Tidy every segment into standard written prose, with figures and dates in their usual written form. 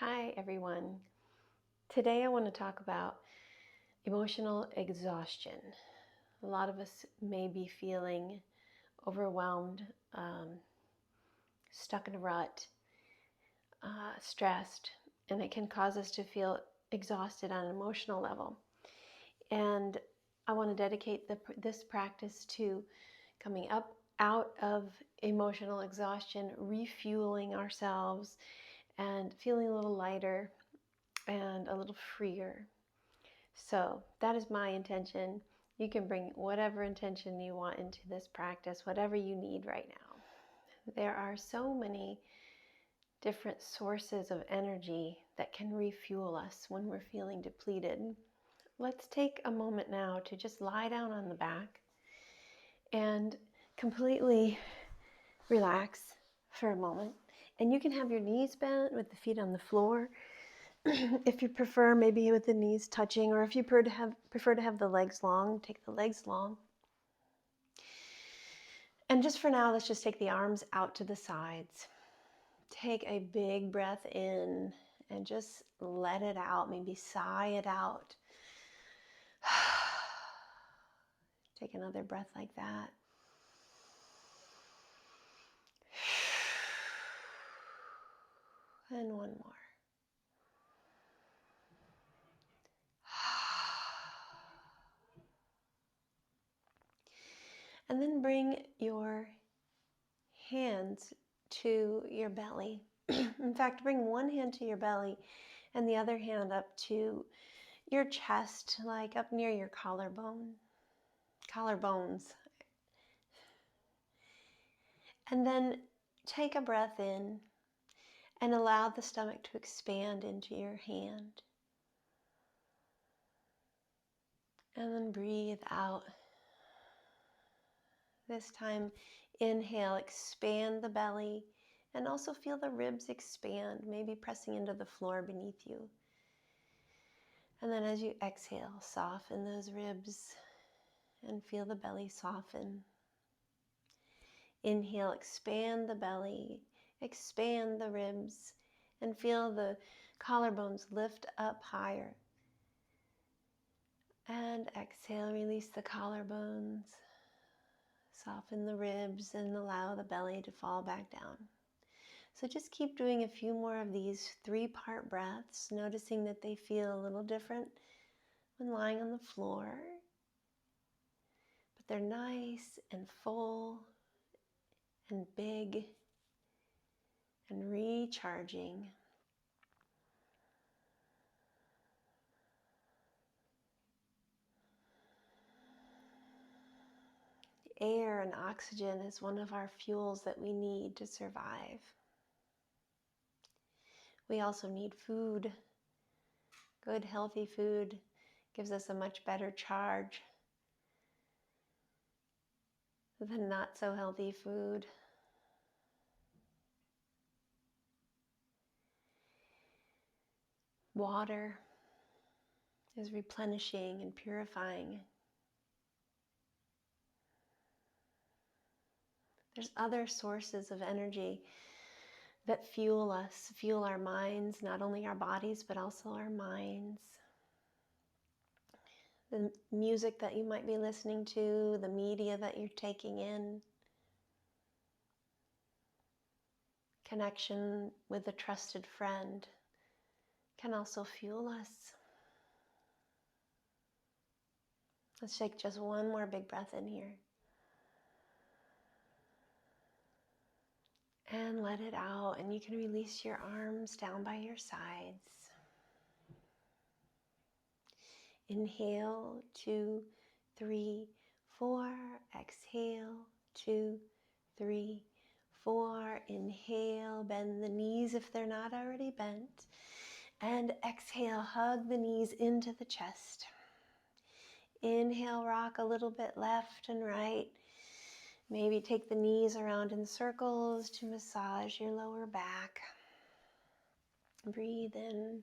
Hi everyone. Today I want to talk about emotional exhaustion. A lot of us may be feeling overwhelmed, stuck in a rut, stressed, and it can cause us to feel exhausted on an emotional level. And I want to dedicate this practice to coming up out of emotional exhaustion, refueling ourselves, and feeling a little lighter and a little freer. So that is my intention. You can bring whatever intention you want into this practice, whatever you need right now. There are so many different sources of energy that can refuel us when we're feeling depleted. Let's take a moment now to just lie down on the back and completely relax for a moment. And you can have your knees bent with the feet on the floor. If you prefer, maybe with the knees touching, or if you prefer to have the legs long, take the legs long. And just for now, let's just take the arms out to the sides. Take a big breath in and just let it out. Maybe sigh it out. Take another breath like that. And one more. And then bring your hands to your belly. In fact, bring one hand to your belly and the other hand up to your chest, like up near your collarbones. And then take a breath in and allow the stomach to expand into your hand. And then breathe out. This time, inhale, expand the belly, and also feel the ribs expand, maybe pressing into the floor beneath you. And then as you exhale, soften those ribs and feel the belly soften. Inhale, expand the belly, expand the ribs, and feel the collarbones lift up higher. And exhale, release the collarbones, soften the ribs, and allow the belly to fall back down. So just keep doing a few more of these 3-part breaths, noticing that they feel a little different when lying on the floor. But they're nice and full and big and recharging. Air and oxygen is one of our fuels that we need to survive. We also need food. Good, healthy food gives us a much better charge than not so healthy food. Water is replenishing and purifying. There's other sources of energy that fuel us, fuel our minds, not only our bodies, but also our minds. The music that you might be listening to, the media that you're taking in, connection with a trusted friend can also fuel us. Let's take just one more big breath in here. And let it out, and you can release your arms down by your sides. Inhale, 2, 3, 4. Exhale, 2, 3, 4. Inhale, bend the knees if they're not already bent. And exhale, hug the knees into the chest. Inhale, rock a little bit left and right. Maybe take the knees around in circles to massage your lower back. Breathe in.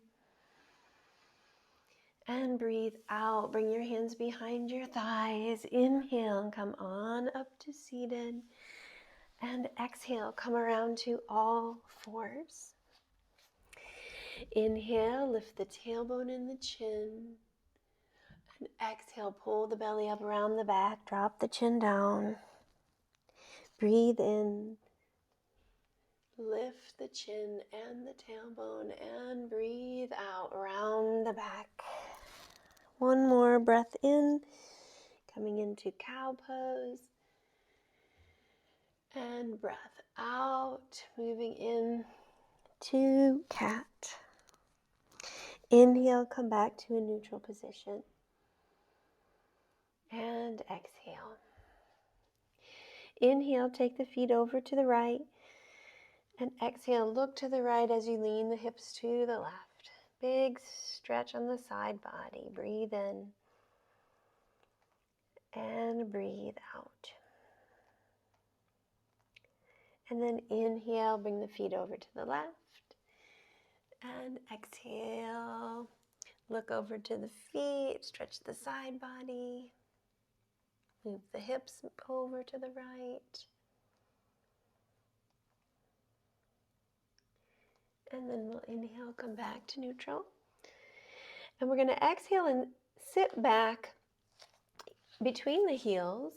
And breathe out. Bring your hands behind your thighs. Inhale and come on up to seated. And exhale, come around to all fours. Inhale, lift the tailbone and the chin. And exhale, pull the belly up around the back, drop the chin down. Breathe in. Lift the chin and the tailbone and breathe out, round the back. One more breath in, coming into cow pose. And breath out, moving in to cat. Inhale, come back to a neutral position. And exhale. Inhale, take the feet over to the right. And exhale, look to the right as you lean the hips to the left. Big stretch on the side body. Breathe in. And breathe out. And then inhale, bring the feet over to the left. And exhale, look over to the feet, stretch the side body. Move the hips over to the right. And then we'll inhale, come back to neutral. And we're going to exhale and sit back between the heels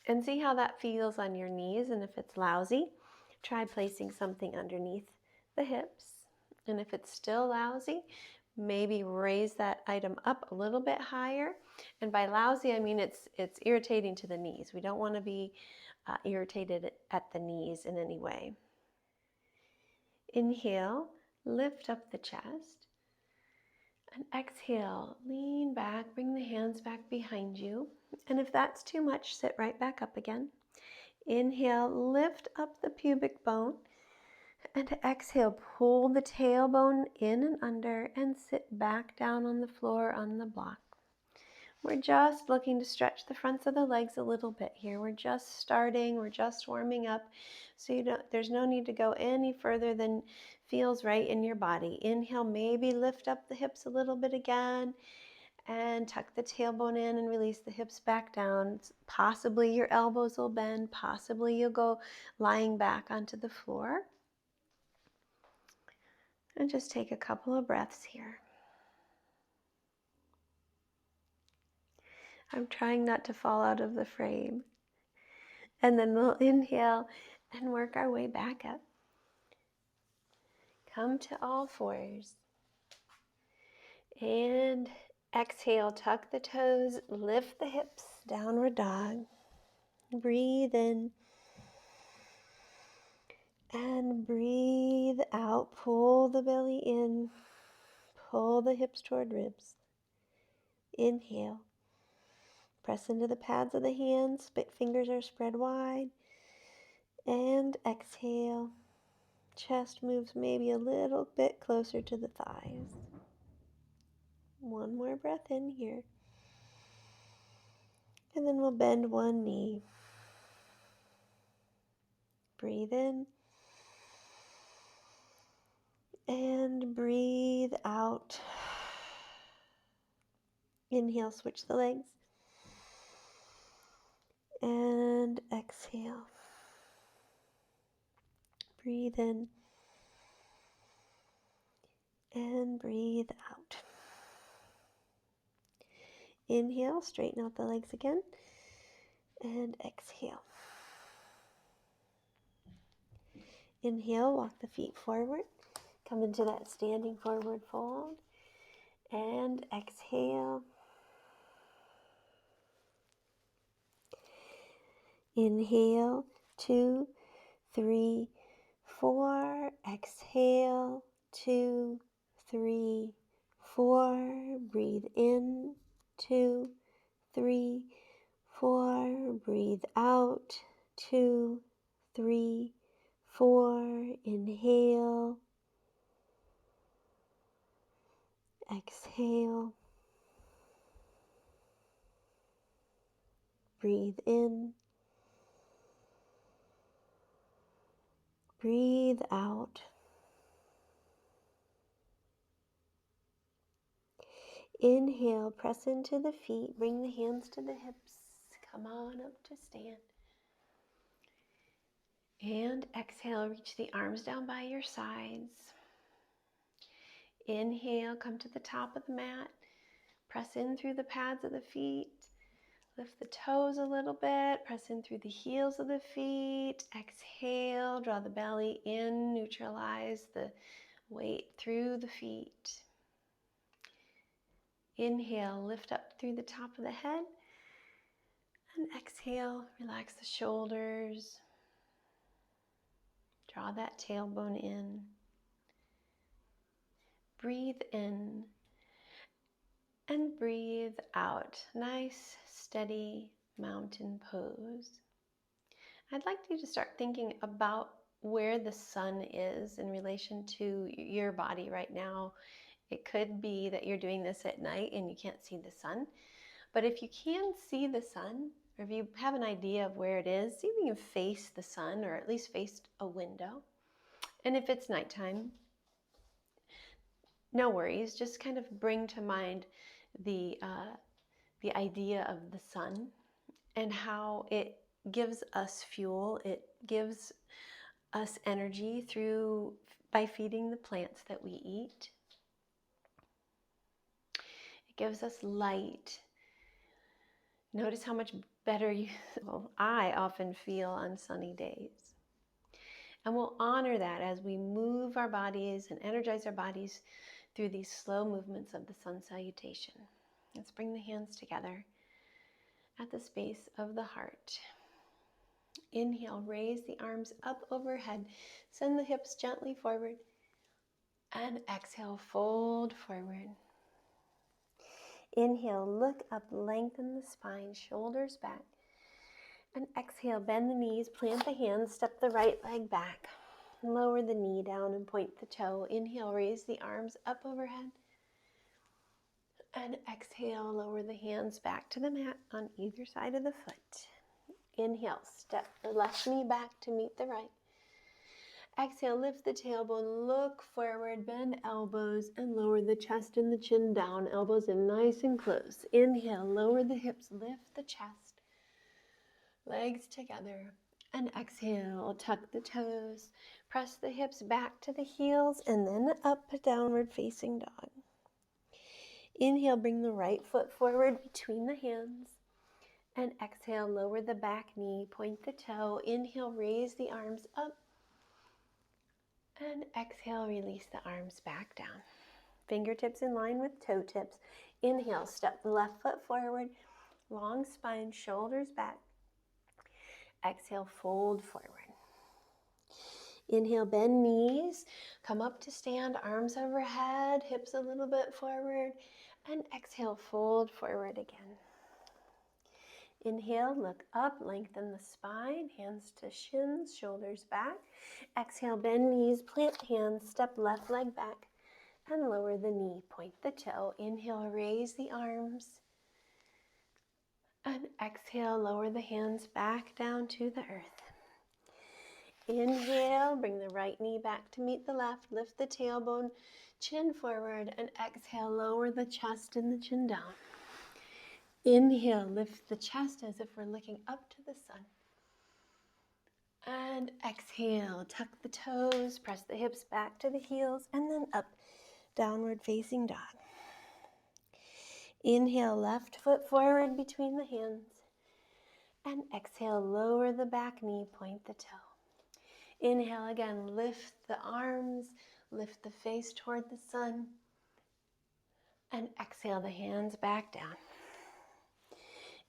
and see how that feels on your knees. And if it's lousy, try placing something underneath the hips. And if it's still lousy, maybe raise that item up a little bit higher. And by lousy, I mean it's irritating to the knees. We don't want to be irritated at the knees in any way. Inhale, lift up the chest. And exhale, lean back, bring the hands back behind you. And if that's too much, sit right back up again. Inhale, lift up the pubic bone. And exhale, pull the tailbone in and under and sit back down on the floor on the block. We're just looking to stretch the fronts of the legs a little bit here. We're just starting, we're just warming up. So there's no need to go any further than feels right in your body. Inhale, maybe lift up the hips a little bit again and tuck the tailbone in and release the hips back down. Possibly your elbows will bend, possibly you'll go lying back onto the floor. And just take a couple of breaths here. I'm trying not to fall out of the frame. And then we'll inhale and work our way back up. Come to all fours. And exhale, tuck the toes, lift the hips, downward dog. Breathe in. And breathe out. Pull the belly in. Pull the hips toward ribs. Inhale. Press into the pads of the hands. Fingers are spread wide. And exhale. Chest moves maybe a little bit closer to the thighs. One more breath in here. And then we'll bend one knee. Breathe in. And breathe out. Inhale, switch the legs. And exhale. Breathe in. And breathe out. Inhale, straighten out the legs again. And exhale. Inhale, walk the feet forward. Come into that standing forward fold. And exhale. Inhale, 2, 3, 4. Exhale, 2, 3, 4. Breathe in, 2, 3, 4. Breathe out, 2, 3, 4. Inhale. Exhale. Breathe in. Breathe out. Inhale, press into the feet, bring the hands to the hips. Come on up to stand. And exhale, reach the arms down by your sides. Inhale, come to the top of the mat. Press in through the pads of the feet. Lift the toes a little bit. Press in through the heels of the feet. Exhale, draw the belly in. Neutralize the weight through the feet. Inhale, lift up through the top of the head. And exhale, relax the shoulders. Draw that tailbone in. Breathe in and breathe out. Nice, steady mountain pose. I'd like you to start thinking about where the sun is in relation to your body right now. It could be that you're doing this at night and you can't see the sun. But if you can see the sun, or if you have an idea of where it is, see if you can face the sun or at least face a window. And if it's nighttime, no worries. Just kind of bring to mind the idea of the sun and how it gives us fuel. It gives us energy by feeding the plants that we eat. It gives us light. Notice how much better I often feel on sunny days. And we'll honor that as we move our bodies and energize our bodies through these slow movements of the sun salutation. Let's bring the hands together at the space of the heart. Inhale, raise the arms up overhead. Send the hips gently forward. And exhale, fold forward. Inhale, look up, lengthen the spine, shoulders back. And exhale, bend the knees, plant the hands, step the right leg back. Lower the knee down and point the toe. Inhale, raise the arms up overhead. And exhale, lower the hands back to the mat on either side of the foot. Inhale, step the left knee back to meet the right. Exhale, lift the tailbone, look forward, bend elbows, and lower the chest and the chin down, elbows in nice and close. Inhale, lower the hips, lift the chest, legs together. And exhale, tuck the toes, press the hips back to the heels, and then up, downward facing dog. Inhale, bring the right foot forward between the hands. And exhale, lower the back knee, point the toe. Inhale, raise the arms up. And exhale, release the arms back down. Fingertips in line with toe tips. Inhale, step the left foot forward. Long spine, shoulders back. Exhale, fold forward. Inhale, bend knees. Come up to stand, arms overhead, hips a little bit forward. And exhale, fold forward again. Inhale, look up, lengthen the spine, hands to shins, shoulders back. Exhale, bend knees, plant hands, step left leg back, and lower the knee, point the toe. Inhale, raise the arms. And exhale, lower the hands back down to the earth. Inhale, bring the right knee back to meet the left, lift the tailbone, chin forward, and exhale, lower the chest and the chin down. Inhale, lift the chest as if we're looking up to the sun. And exhale, tuck the toes, press the hips back to the heels, and then up, downward facing dog. Inhale, left foot forward between the hands. And exhale, lower the back knee, point the toe. Inhale again, lift the arms, lift the face toward the sun. And exhale, the hands back down.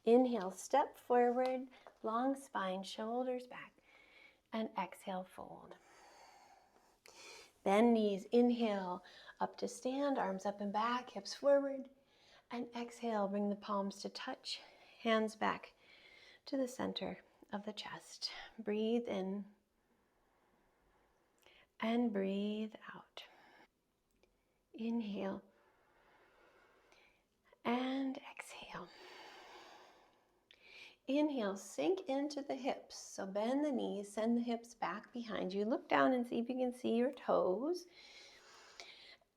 Inhale, step forward, long spine, shoulders back. And exhale, fold. Bend knees, inhale, up to stand, arms up and back, hips forward. And exhale, bring the palms to touch, hands back to the center of the chest. Breathe in and breathe out. Inhale and exhale. Inhale, sink into the hips. So bend the knees, send the hips back behind you. Look down and see if you can see your toes.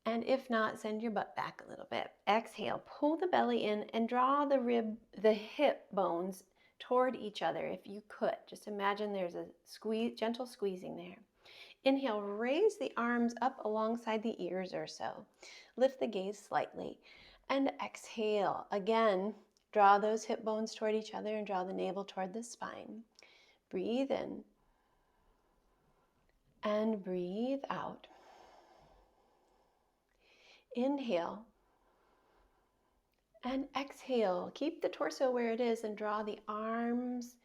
And if not, send your butt back a little bit. Exhale, pull the belly in and draw the hip bones toward each other if you could. Just imagine there's a gentle squeezing there. Inhale, raise the arms up alongside the ears or so. Lift the gaze slightly. And exhale. Again, draw those hip bones toward each other and draw the navel toward the spine. Breathe in. And breathe out. Inhale. And exhale. Keep the torso where it is and draw the arms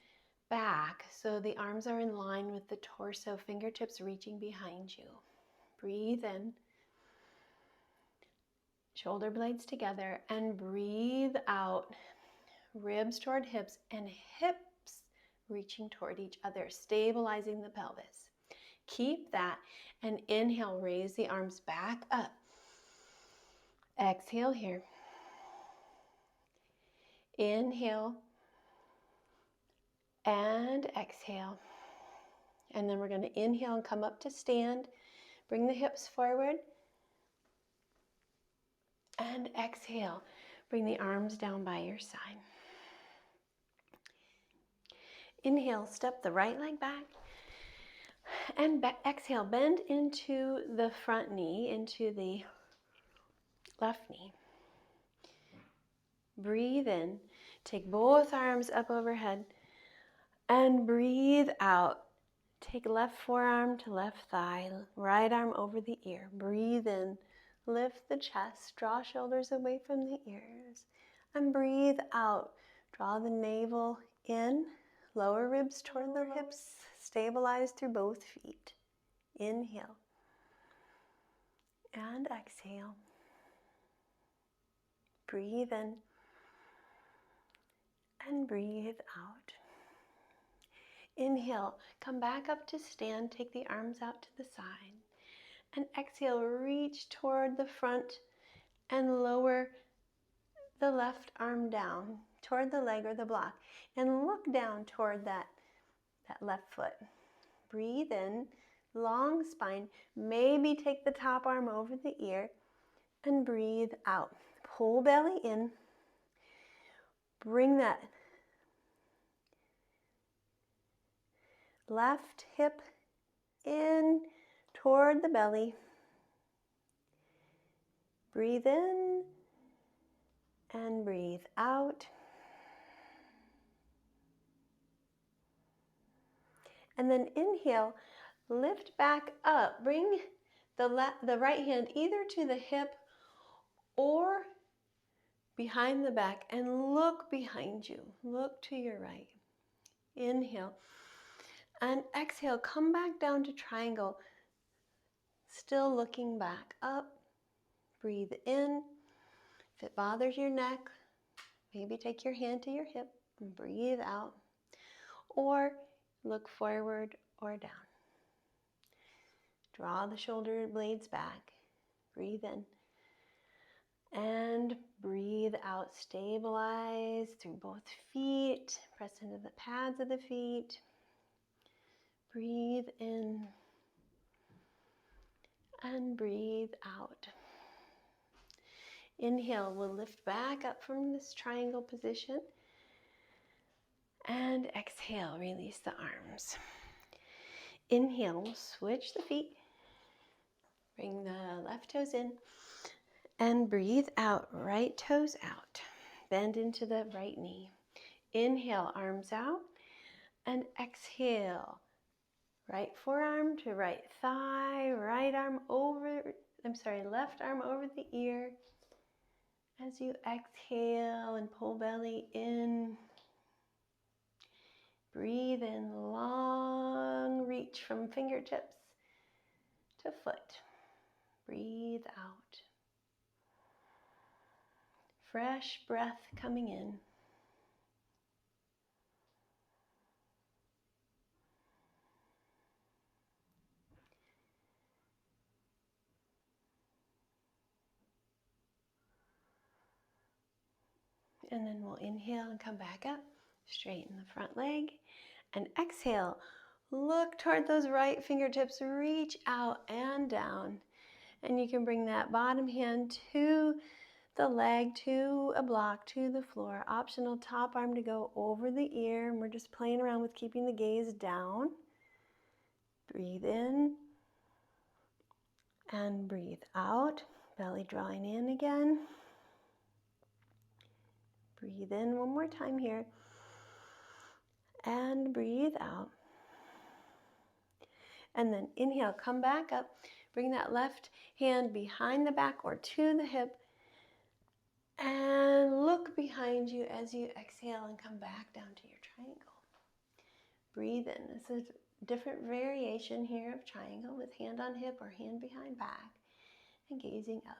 back so the arms are in line with the torso, fingertips reaching behind you. Breathe in. Shoulder blades together, and breathe out. Ribs toward hips and hips reaching toward each other, stabilizing the pelvis. Keep that, and inhale, raise the arms back up. Exhale here. Inhale and exhale. And then we're going to inhale and come up to stand. Bring the hips forward. And exhale. Bring the arms down by your side. Inhale, step the right leg back. And exhale, bend into the front knee, into the left knee. Breathe in. Take both arms up overhead. And breathe out. Take left forearm to left thigh, right arm over the ear. Breathe in. Lift the chest. Draw shoulders away from the ears. And breathe out. Draw the navel in. Lower ribs toward the hips. Stabilize through both feet. Inhale. And exhale. Breathe in. And breathe out. Inhale, come back up to stand, take the arms out to the side. And exhale, reach toward the front and lower the left arm down toward the leg or the block. And look down toward that left foot. Breathe in, long spine. Maybe take the top arm over the ear and breathe out. Pull belly in. Bring that left hip in toward the belly. Breathe in and breathe out. And then inhale, lift back up. Bring the right hand either to the hip or behind the back and look behind you. Look to your right. Inhale. And exhale, come back down to triangle. Still looking back up. Breathe in. If it bothers your neck, maybe take your hand to your hip and breathe out. Or look forward or down. Draw the shoulder blades back. Breathe in. And breathe out. Stabilize through both feet. Press into the pads of the feet. Breathe in. And breathe out. Inhale, we'll lift back up from this triangle position. And exhale, release the arms. Inhale, we'll switch the feet. Bring the left toes in. And breathe out, right toes out. Bend into the right knee. Inhale, arms out. And exhale, right forearm to right thigh, left arm over the ear. As you exhale and pull belly in, breathe in, long reach from fingertips to foot. Breathe out. Fresh breath coming in. And then we'll inhale and come back up, straighten the front leg, and exhale. Look toward those right fingertips, reach out and down. And you can bring that bottom hand to the leg, to a block, to the floor. Optional top arm to go over the ear, and we're just playing around with keeping the gaze down. Breathe in And breathe out, belly drawing in again. Breathe in one more time here. And breathe out. And then inhale, come back up. Bring that left hand behind the back or to the hip. And look behind you as you exhale and come back down to your triangle. Breathe in. This is a different variation here of triangle with hand on hip or hand behind back and gazing up.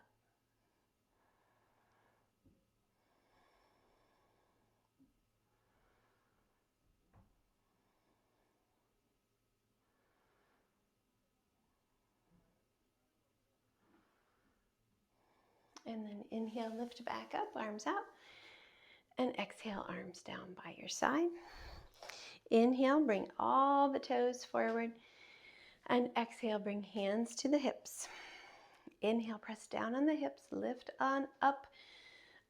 And then inhale, lift back up, arms out. And exhale, arms down by your side. Inhale, bring all the toes forward. And exhale, bring hands to the hips. Inhale, press down on the hips, lift on up,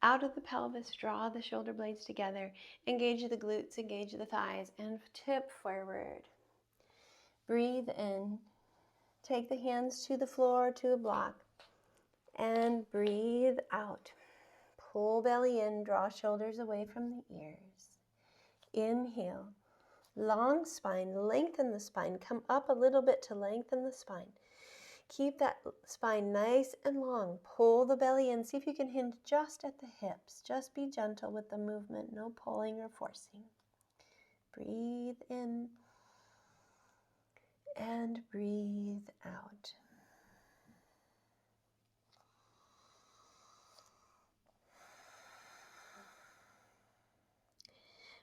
out of the pelvis, draw the shoulder blades together. Engage the glutes, engage the thighs, and tip forward. Breathe in. Take the hands to the floor, to a block. And breathe out. Pull belly in, draw shoulders away from the ears. Inhale. Long spine, lengthen the spine. Come up a little bit to lengthen the spine. Keep that spine nice and long. Pull the belly in. See if you can hinge just at the hips. Just be gentle with the movement. No pulling or forcing. Breathe in and breathe out.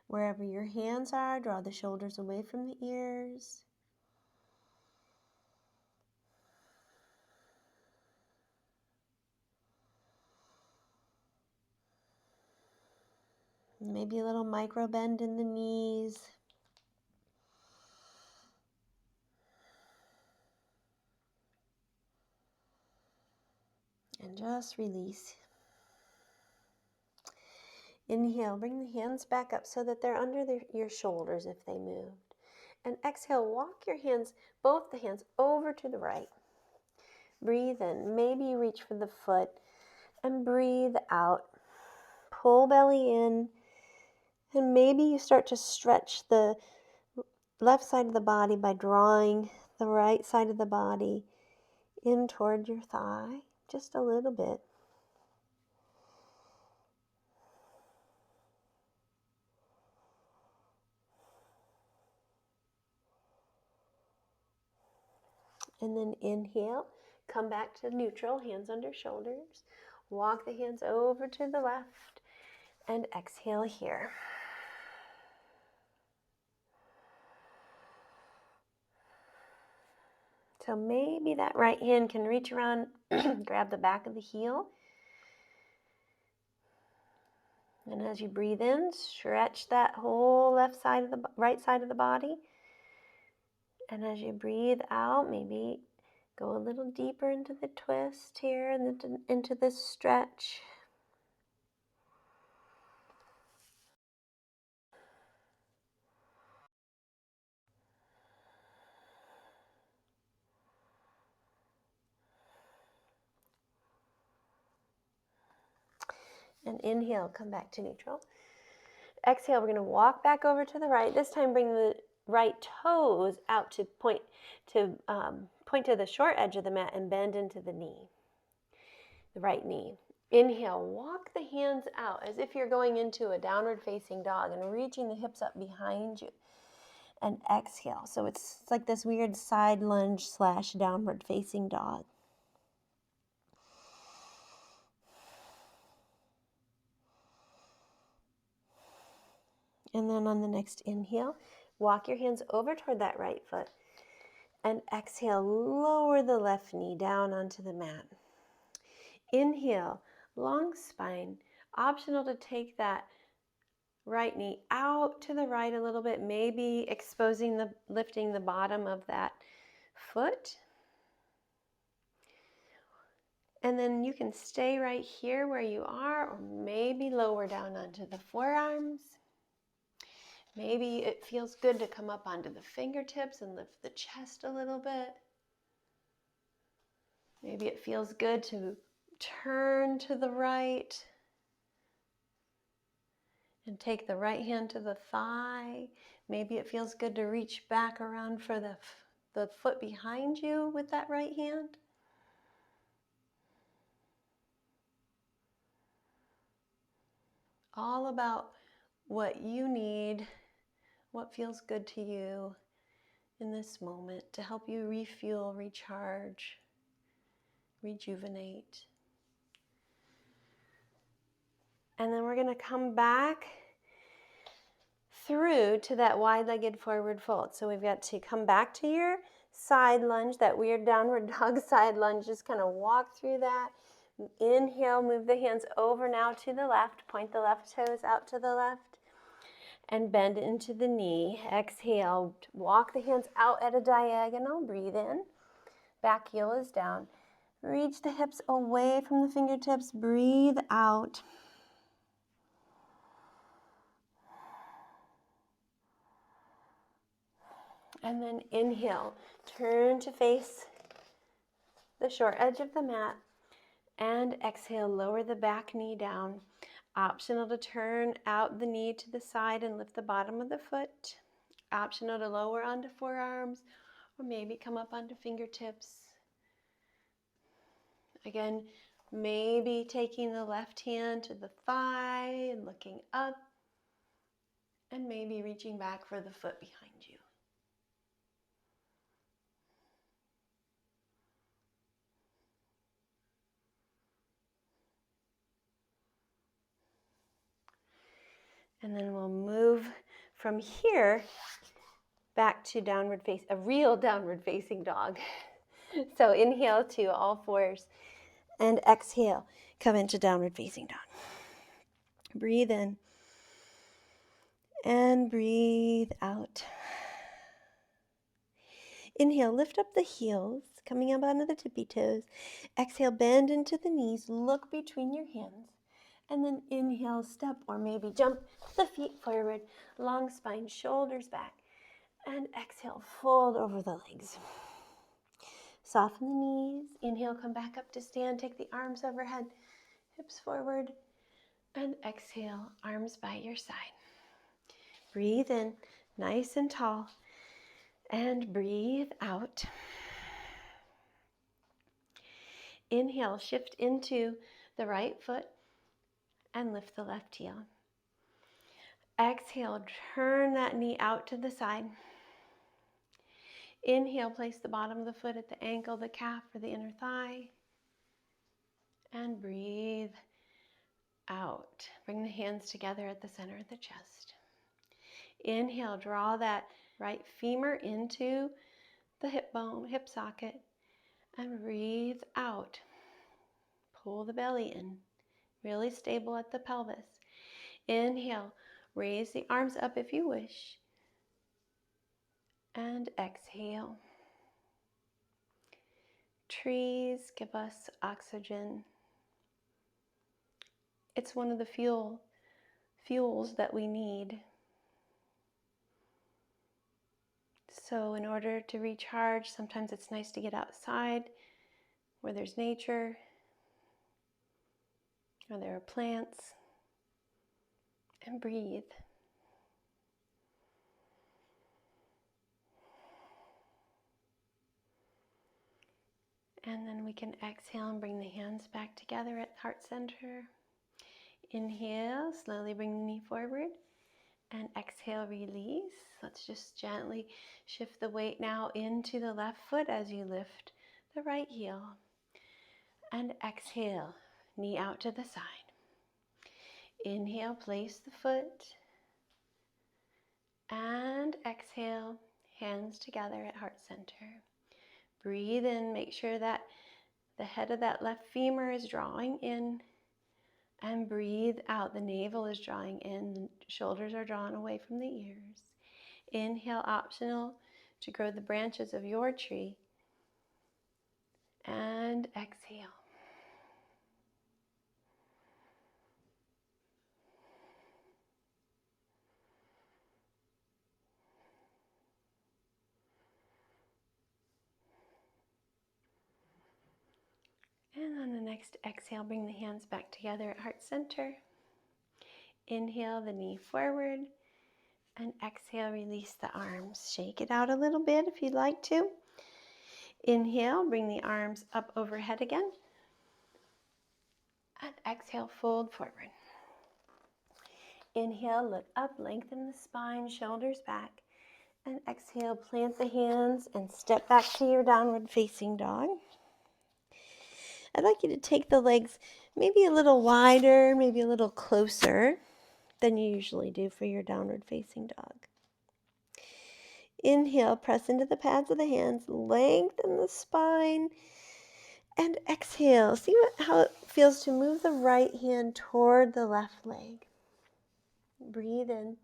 Wherever your hands are, draw the shoulders away from the ears. Maybe a little micro bend in the knees. And just release. Inhale, bring the hands back up so that they're under your shoulders if they moved. And exhale, walk your hands, both the hands, over to the right. Breathe in. Maybe you reach for the foot. And breathe out. Pull belly in. And maybe you start to stretch the left side of the body by drawing the right side of the body in toward your thigh. Just a little bit. And then inhale, come back to neutral, hands under shoulders. Walk the hands over to the left and exhale here. So maybe that right hand can reach around, grab the back of the heel. And as you breathe in, stretch that whole right side of the body. And as you breathe out, maybe go a little deeper into the twist here and into this stretch. And inhale, come back to neutral. Exhale, we're going to walk back over to the right. This time bring the right toes out to point to the short edge of the mat and bend into the knee, the right knee. Inhale, walk the hands out as if you're going into a downward facing dog and reaching the hips up behind you. And exhale. So it's like this weird side lunge / downward facing dog. And then on the next inhale, walk your hands over toward that right foot. And exhale, lower the left knee down onto the mat. Inhale, long spine. Optional to take that right knee out to the right a little bit, maybe lifting the bottom of that foot. And then you can stay right here where you are, or maybe lower down onto the forearms. Maybe it feels good to come up onto the fingertips and lift the chest a little bit. Maybe it feels good to turn to the right and take the right hand to the thigh. Maybe it feels good to reach back around for the foot behind you with that right hand. All about what you need, what feels good to you in this moment to help you refuel, recharge, rejuvenate. And then we're going to come back through to that wide-legged forward fold. So we've got to come back to your side lunge, that weird downward dog side lunge. Just kind of walk through that. Inhale, move the hands over now to the left. Point the left toes out to the left and bend into the knee. Exhale, walk the hands out at a diagonal. Breathe in. Back heel is down. Reach the hips away from the fingertips. Breathe out. And then inhale, turn to face the short edge of the mat. And exhale, lower the back knee down. Optional to turn out the knee to the side and lift the bottom of the foot. Optional to lower onto forearms or maybe come up onto fingertips. Again, maybe taking the left hand to the thigh and looking up, and maybe reaching back for the foot behind you. And then we'll move from here back to downward face, a real downward facing dog. So inhale to all fours and exhale, come into downward facing dog. Breathe in and breathe out. Inhale, lift up the heels, coming up onto the tippy toes. Exhale, bend into the knees, look between your hands. And then inhale, step or maybe jump the feet forward, long spine, shoulders back. And exhale, fold over the legs. Soften the knees. Inhale, come back up to stand. Take the arms overhead, hips forward. And exhale, arms by your side. Breathe in, nice and tall. And breathe out. Inhale, shift into the right foot and lift the left heel. Exhale, turn that knee out to the side. Inhale, place the bottom of the foot at the ankle, the calf, or the inner thigh. And breathe out. Bring the hands together at the center of the chest. Inhale, draw that right femur into the hip bone, hip socket, and breathe out. Pull the belly in, really stable at the pelvis. Inhale, raise the arms up if you wish. And exhale. Trees give us oxygen. It's one of the fuels that we need. So in order to recharge, sometimes it's nice to get outside where there's nature, or there are plants, and breathe. And then we can exhale and bring the hands back together at heart center. Inhale, slowly bring the knee forward. And exhale, release. Let's just gently shift the weight now into the left foot as you lift the right heel. And exhale, knee out to the side. Inhale, place the foot. And exhale, hands together at heart center. Breathe in, make sure that the head of that left femur is drawing in. And breathe out, the navel is drawing in, the shoulders are drawn away from the ears. Inhale, optional to grow the branches of your tree. And exhale. And on the next exhale, bring the hands back together at heart center. Inhale the knee forward, and exhale, release the arms. Shake it out a little bit if you'd like to. Inhale, bring the arms up overhead again. And exhale, fold forward. Inhale, look up, lengthen the spine, shoulders back. And exhale, plant the hands and step back to your downward facing dog. I'd like you to take the legs maybe a little wider, maybe a little closer than you usually do for your downward facing dog. Inhale, press into the pads of the hands, lengthen the spine, and exhale. See how it feels to move the right hand toward the left leg. Breathe in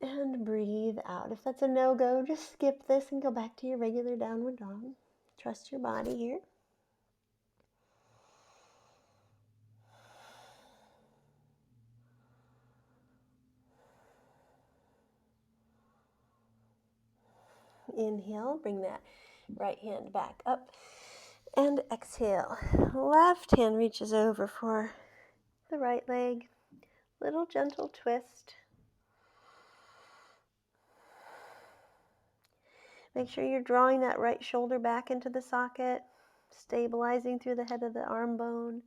and breathe out. If that's a no-go, just skip this and go back to your regular downward dog. Trust your body here. Inhale, bring that right hand back up. And exhale. Left hand reaches over for the right leg. Little gentle twist. Make sure you're drawing that right shoulder back into the socket, stabilizing through the head of the arm bone.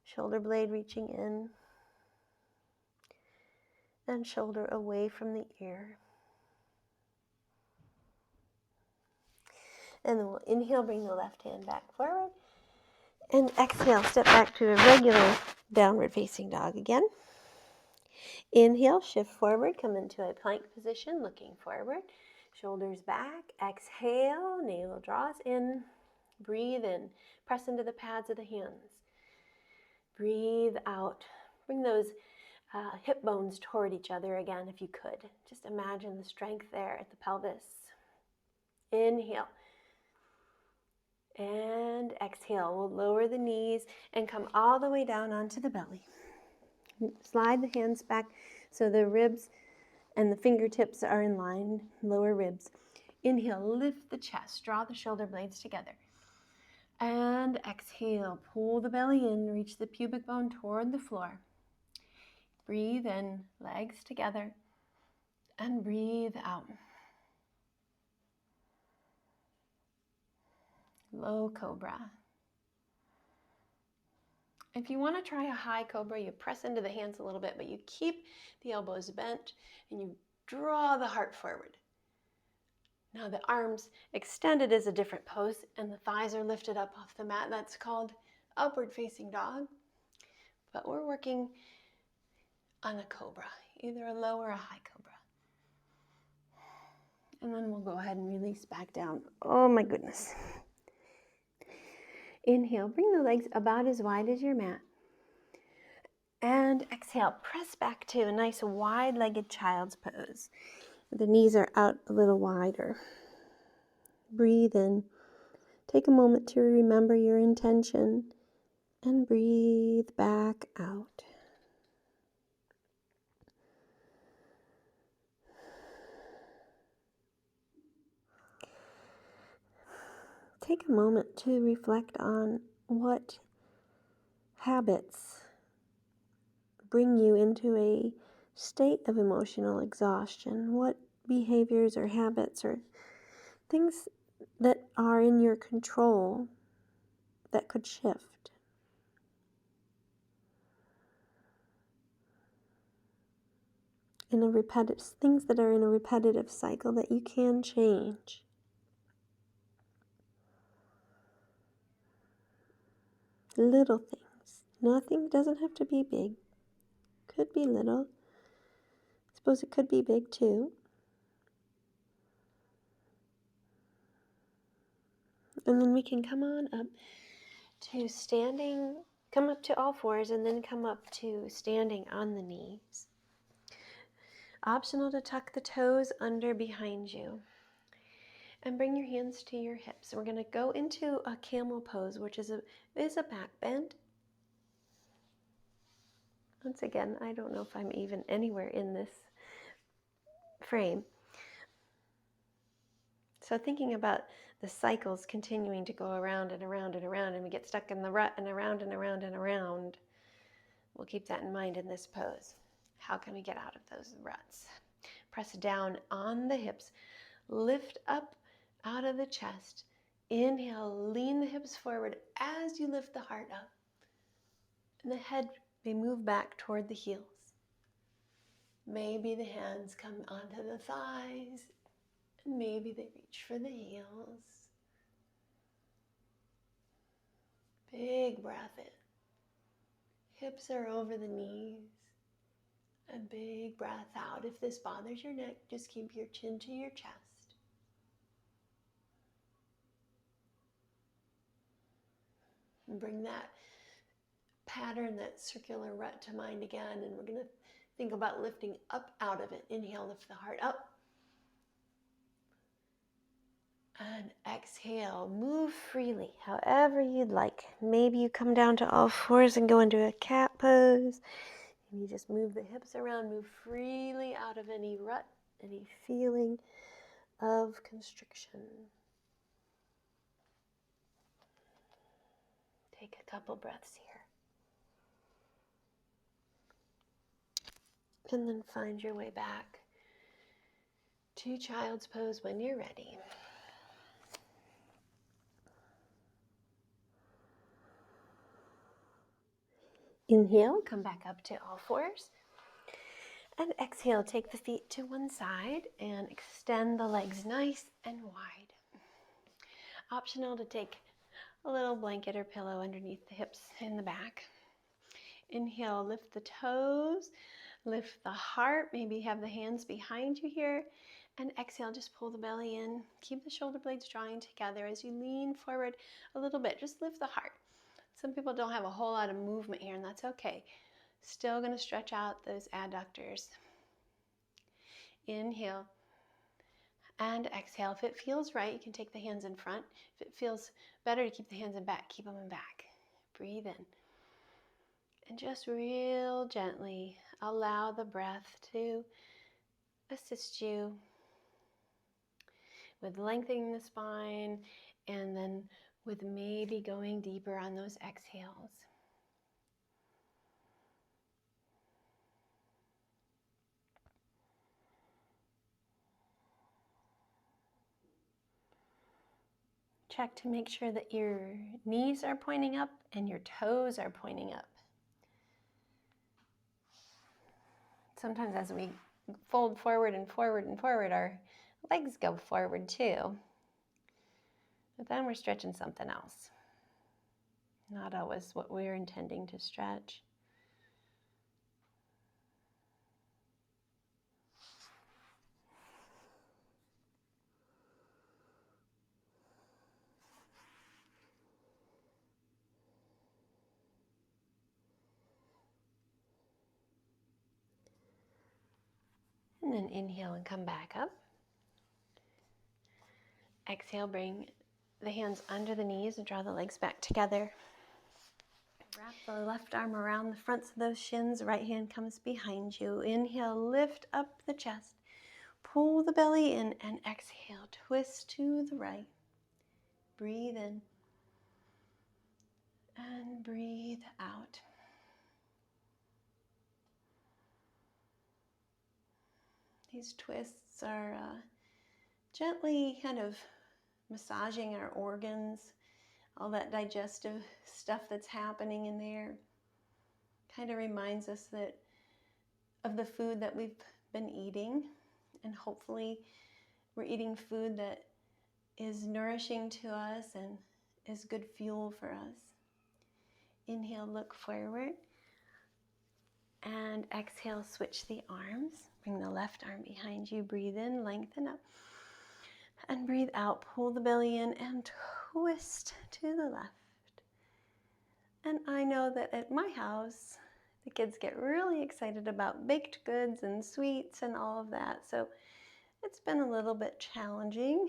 Shoulder blade reaching in. And shoulder away from the ear. And then we'll inhale, bring the left hand back forward. And exhale, step back to a regular downward facing dog again. Inhale, shift forward, come into a plank position, looking forward. Shoulders back. Exhale, navel draws in. Breathe in. Press into the pads of the hands. Breathe out. Bring those hip bones toward each other again if you could. Just imagine the strength there at the pelvis. Inhale. And exhale. We'll lower the knees and come all the way down onto the belly. Slide the hands back so the ribs and the fingertips are in line, lower ribs. Inhale, lift the chest, draw the shoulder blades together. And exhale, pull the belly in, reach the pubic bone toward the floor. Breathe in, legs together, and breathe out. Low cobra. If you want to try a high cobra, you press into the hands a little bit, but you keep the elbows bent and you draw the heart forward. Now the arms extended is a different pose and the thighs are lifted up off the mat. That's called upward facing dog. But we're working on a cobra, either a low or a high cobra. And then we'll go ahead and release back down. Oh my goodness. Inhale, bring the legs about as wide as your mat. And exhale, press back to a nice wide-legged child's pose. The knees are out a little wider. Breathe in. Take a moment to remember your intention and breathe back out. Take a moment to reflect on what habits bring you into a state of emotional exhaustion. What behaviors or habits or things that are in your control that could shift. Things that are in a repetitive cycle that you can change. Little things. Nothing doesn't have to be big. Could be little. I suppose it could be big too. And then we can come on up to standing, come up to all fours and then come up to standing on the knees. Optional to tuck the toes under behind you. And bring your hands to your hips. We're going to go into a camel pose, which is a back bend. Once again, I don't know if I'm even anywhere in this frame. So thinking about the cycles continuing to go around and around and around, and we get stuck in the rut and around and around and around. We'll keep that in mind in this pose. How can we get out of those ruts? Press down on the hips. Lift up out of the chest. Inhale, lean the hips forward as you lift the heart up. And the head may move back toward the heels. Maybe the hands come onto the thighs. And maybe they reach for the heels. Big breath in. Hips are over the knees. A big breath out. If this bothers your neck, just keep your chin to your chest. And bring that pattern, that circular rut to mind again. And we're going to think about lifting up out of it. Inhale, lift the heart up. And exhale, move freely, however you'd like. Maybe you come down to all fours and go into a cat pose. And you just move the hips around, move freely out of any rut, any feeling of constriction. Take a couple breaths here. And then find your way back to child's pose when you're ready. Inhale, come back up to all fours. And exhale, take the feet to one side and extend the legs nice and wide. Optional to take a little blanket or pillow underneath the hips in the back. Inhale, lift the toes, lift the heart, maybe have the hands behind you here. And exhale, just pull the belly in. Keep the shoulder blades drawing together as you lean forward a little bit. Just lift the heart. Some people don't have a whole lot of movement here, and that's okay. Still going to stretch out those adductors. Inhale and exhale. If it feels right, you can take the hands in front. If it feels better to keep the hands in back, keep them in back. Breathe in. And just real gently allow the breath to assist you with lengthening the spine and then with maybe going deeper on those exhales. Check to make sure that your knees are pointing up and your toes are pointing up. Sometimes as we fold forward and forward and forward, our legs go forward too. But then we're stretching something else. Not always what we're intending to stretch. And then inhale and come back up. Exhale, bring the hands under the knees and draw the legs back together. Wrap the left arm around the fronts of those shins. Right hand comes behind you. Inhale, lift up the chest. Pull the belly in and exhale, twist to the right. Breathe in and breathe out. These twists are gently kind of massaging our organs, all that digestive stuff that's happening in there. Kind of reminds us that of the food that we've been eating, and hopefully we're eating food that is nourishing to us and is good fuel for us. Inhale, look forward. And exhale, switch the arms. Bring the left arm behind you. Breathe in, lengthen up. And breathe out. Pull the belly in and twist to the left. And I know that at my house, the kids get really excited about baked goods and sweets and all of that. So it's been a little bit challenging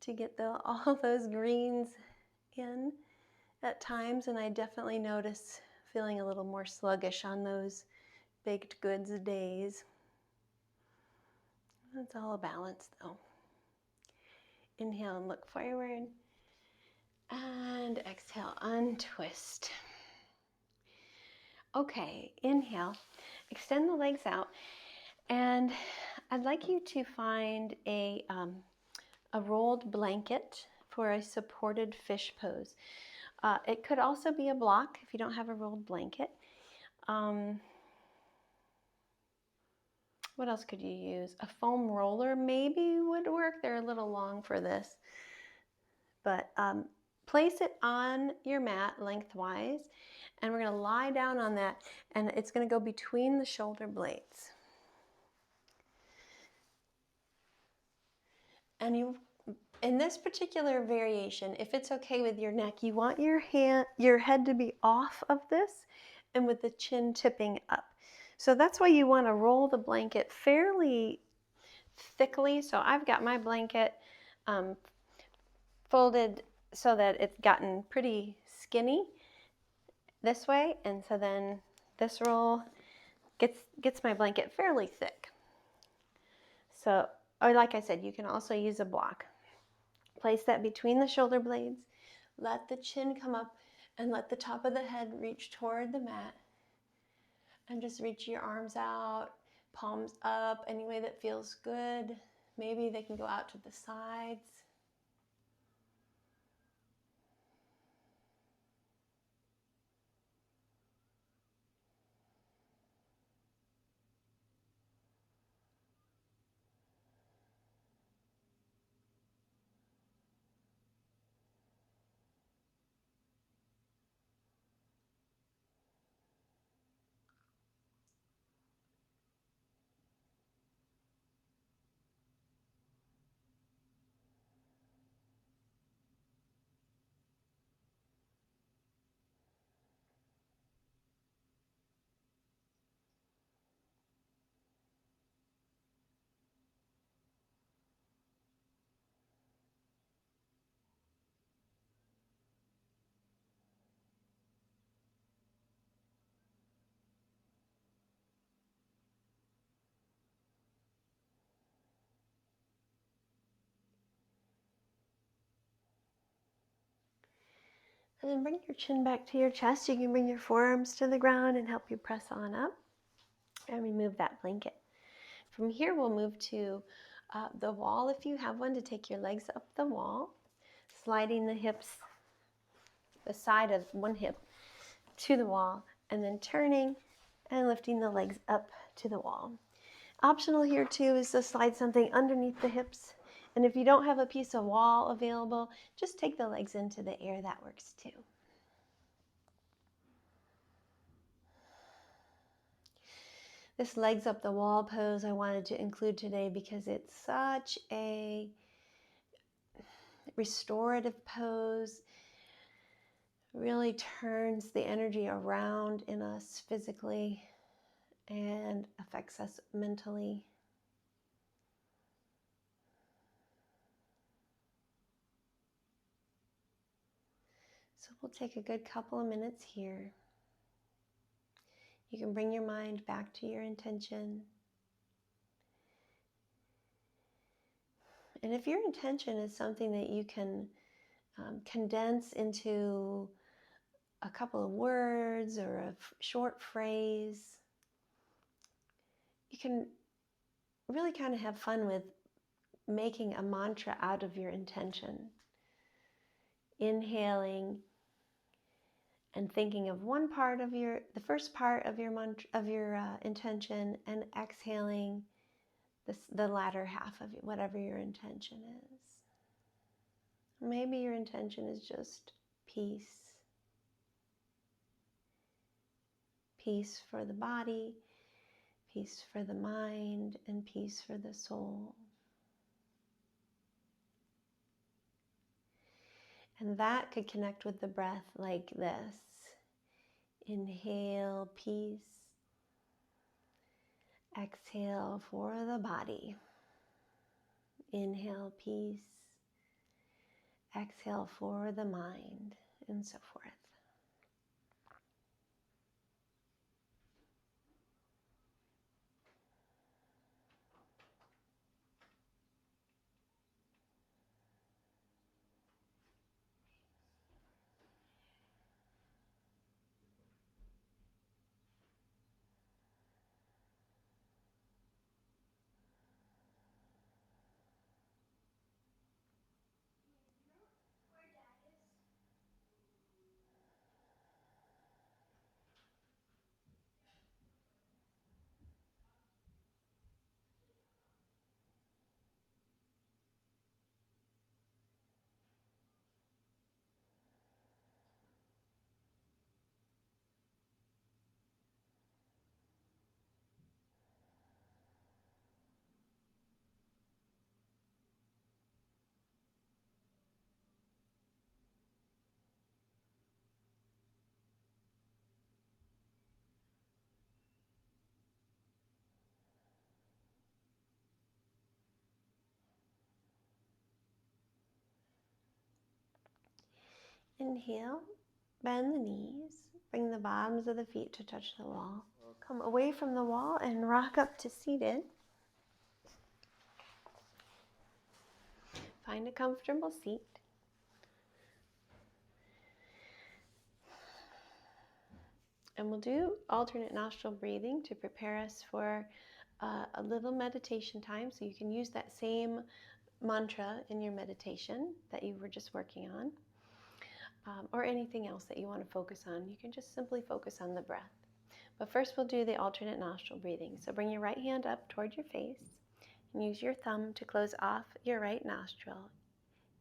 to get all those greens in at times. And I definitely notice feeling a little more sluggish on those baked goods days. It's all a balance though. Inhale and look forward. And exhale, untwist. Okay, inhale, extend the legs out. And I'd like you to find a rolled blanket for a supported fish pose. It could also be a block if you don't have a rolled blanket. What else could you use? A foam roller maybe would work. They're a little long for this. But place it on your mat lengthwise, and we're going to lie down on that, and it's going to go between the shoulder blades. And you, in this particular variation, if it's okay with your neck, you want your head to be off of this and with the chin tipping up. So that's why you want to roll the blanket fairly thickly. So I've got my blanket folded so that it's gotten pretty skinny this way, and so then this roll gets my blanket fairly thick. So, or like I said, you can also use a block. Place that between the shoulder blades, let the chin come up, and let the top of the head reach toward the mat, and just reach your arms out, palms up, any way that feels good. Maybe they can go out to the sides. And then bring your chin back to your chest. You can bring your forearms to the ground and help you press on up and remove that blanket. From here, we'll move to the wall if you have one, to take your legs up the wall, sliding the hips, the side of one hip to the wall, and then turning and lifting the legs up to the wall. Optional here too is to slide something underneath the hips. And if you don't have a piece of wall available, just take the legs into the air. That works too. This legs up the wall pose I wanted to include today because it's such a restorative pose. Really turns the energy around in us physically and affects us mentally. So we'll take a good couple of minutes here. You can bring your mind back to your intention. And if your intention is something that you can condense into a couple of words or a short phrase, you can really kind of have fun with making a mantra out of your intention. Inhaling and thinking of one part of the first part of your mantra, of your intention, and exhaling the latter half of it, whatever your intention is. Maybe your intention is just peace. Peace for the body, peace for the mind, and peace for the soul. And that could connect with the breath like this. Inhale, peace. Exhale for the body. Inhale, peace. Exhale for the mind, and so forth. Inhale, bend the knees, bring the bottoms of the feet to touch the wall. Come away from the wall and rock up to seated. Find a comfortable seat. And we'll do alternate nostril breathing to prepare us for a little meditation time. So you can use that same mantra in your meditation that you were just working on, or anything else that you want to focus on. You can just simply focus on the breath. But first we'll do the alternate nostril breathing. So bring your right hand up toward your face and use your thumb to close off your right nostril.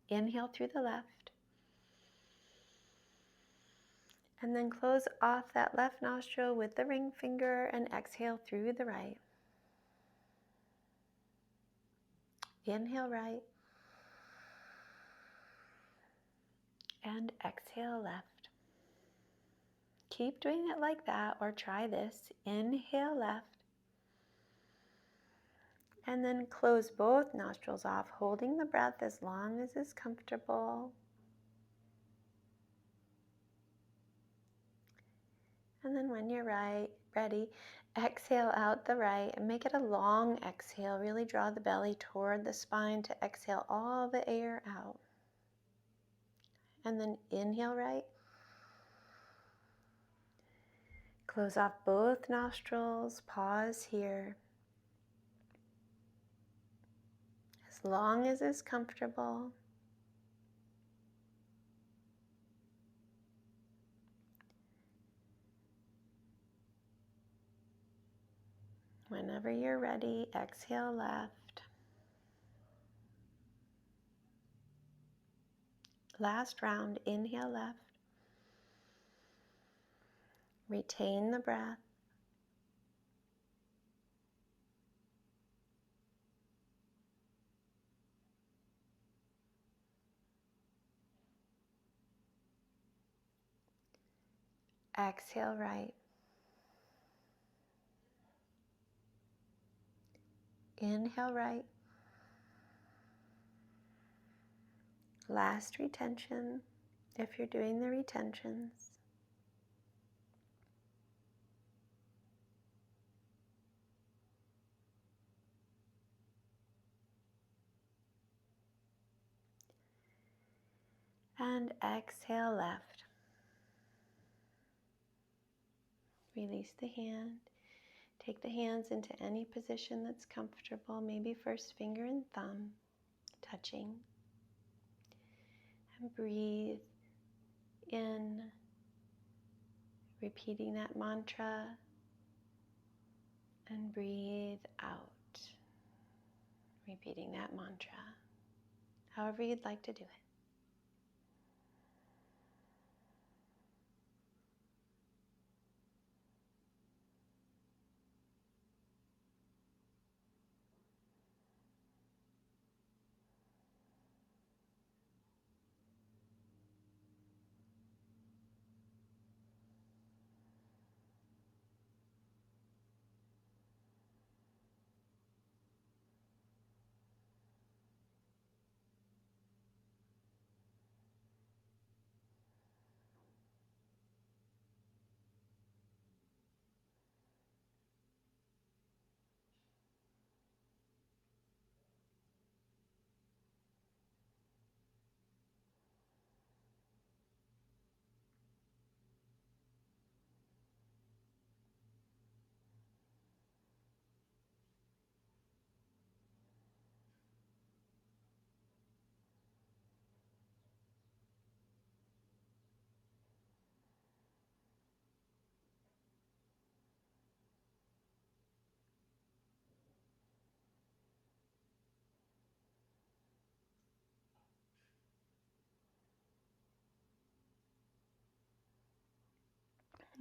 Inhale through the left. And then close off that left nostril with the ring finger and exhale through the right. Inhale right. And exhale left. Keep doing it like that, or try this. Inhale left. And then close both nostrils off, holding the breath as long as is comfortable. And then when you're ready, exhale out the right and make it a long exhale. Really draw the belly toward the spine to exhale all the air out. And then inhale right. Close off both nostrils. Pause here. As long as is comfortable. Whenever you're ready, exhale left. Last round, inhale left. Retain the breath. Exhale right. Inhale right. Last retention, if you're doing the retentions. And exhale left. Release the hand. Take the hands into any position that's comfortable, maybe first finger and thumb touching. And breathe in, repeating that mantra, and breathe out, repeating that mantra, however you'd like to do it.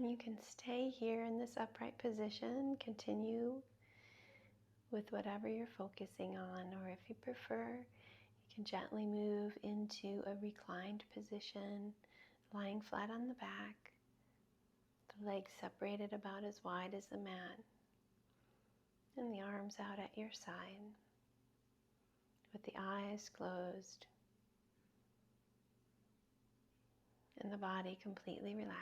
You can stay here in this upright position, continue with whatever you're focusing on, or if you prefer, you can gently move into a reclined position, lying flat on the back, the legs separated about as wide as the mat, and the arms out at your side, with the eyes closed, and the body completely relaxed.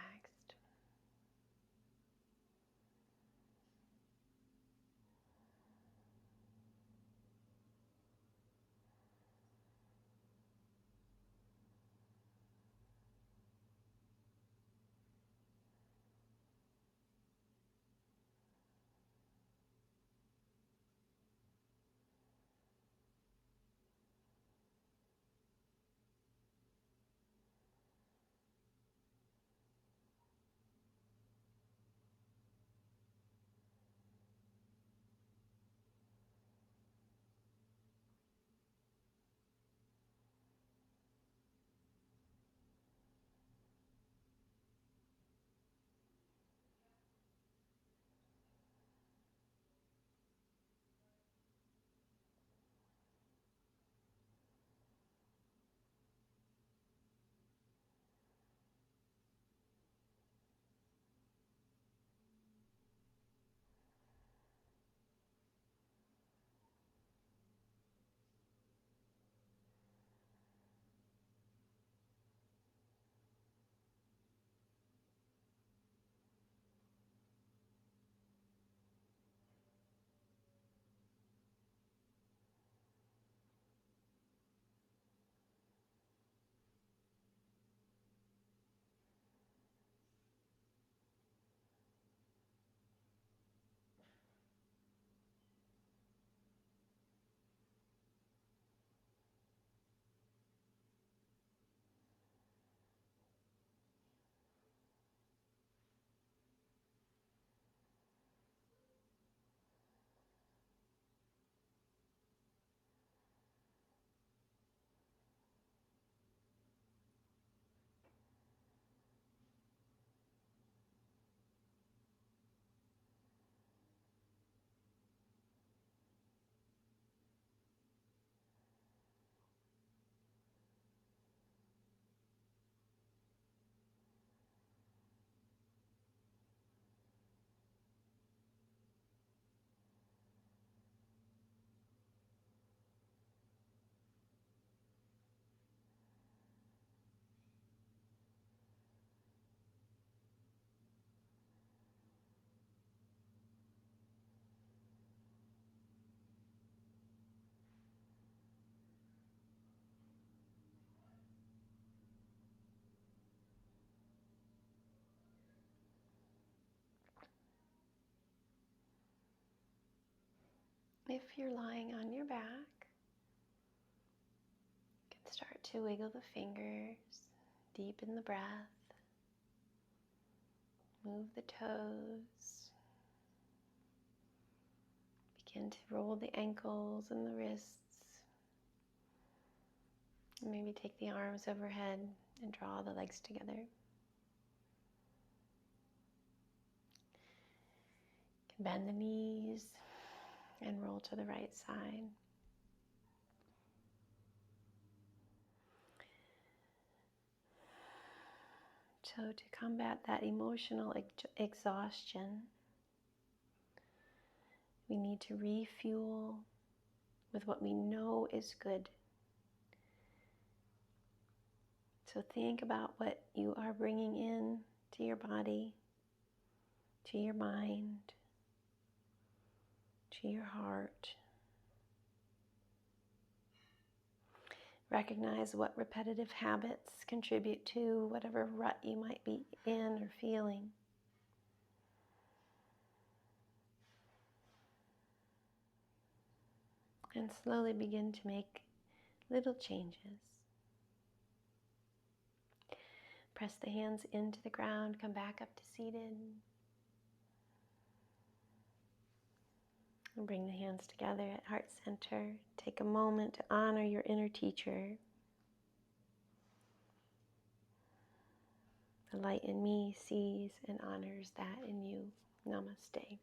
If you're lying on your back, you can start to wiggle the fingers, deepen the breath, move the toes, begin to roll the ankles and the wrists, and maybe take the arms overhead and draw the legs together. You can bend the knees and roll to the right side. So to combat that emotional exhaustion, we need to refuel with what we know is good. So think about what you are bringing in to your body, to your mind, to your heart. Recognize what repetitive habits contribute to whatever rut you might be in or feeling. And slowly begin to make little changes. Press the hands into the ground, come back up to seated. And bring the hands together at heart center. Take a moment to honor your inner teacher. The light in me sees and honors that in you. Namaste.